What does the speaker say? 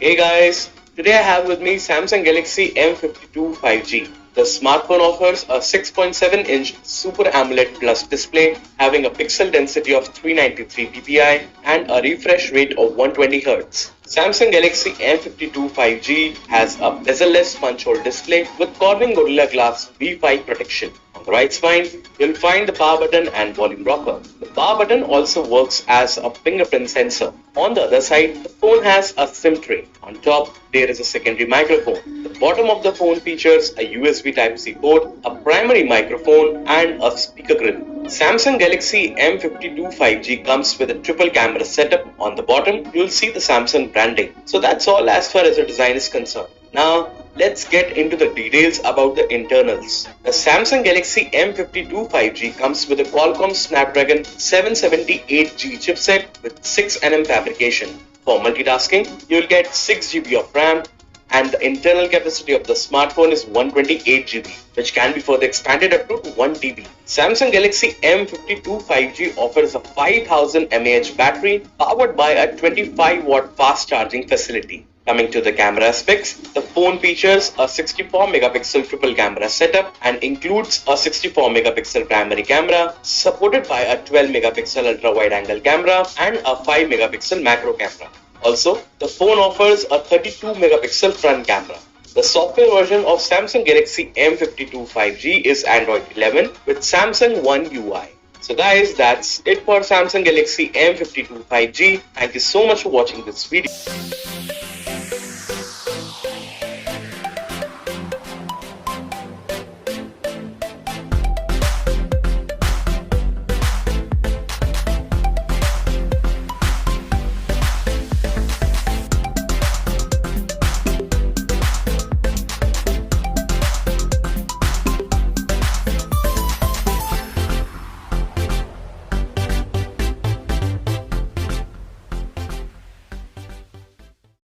Hey guys, today I have with me Samsung Galaxy M52 5G. The smartphone offers a 6.7-inch Super AMOLED Plus display having a pixel density of 393 ppi and a refresh rate of 120 Hz. Samsung Galaxy M52 5G has a bezel-less punch-hole display with Corning Gorilla Glass V5 protection. On the right spine, you'll find the power button and volume rocker. The power button also works as a fingerprint sensor. On the other side, the phone has a SIM tray. On top, there is a secondary microphone. The bottom of the phone features a USB Type-C port, a primary microphone, and a speaker grill. Samsung Galaxy M52 5G comes with a triple camera setup. On the bottom, you'll see the Samsung branding. So that's all as far as the design is concerned. Now, let's get into the details about the internals. The Samsung Galaxy M52 5G comes with a Qualcomm Snapdragon 778G chipset with 6nm fabrication. For multitasking, you'll get 6GB of RAM, and the internal capacity of the smartphone is 128GB, which can be further expanded up to 1TB. Samsung Galaxy M52 5G offers a 5000 mAh battery powered by a 25-watt fast charging facility. Coming to the camera aspects, the phone features a 64-megapixel triple camera setup and includes a 64-megapixel primary camera supported by a 12-megapixel ultra-wide-angle camera and a 5-megapixel macro camera. Also, the phone offers a 32-megapixel front camera. The software version of Samsung Galaxy M52 5G is Android 11 with Samsung One UI. So guys, that's it for Samsung Galaxy M52 5G. Thank you so much for watching this video.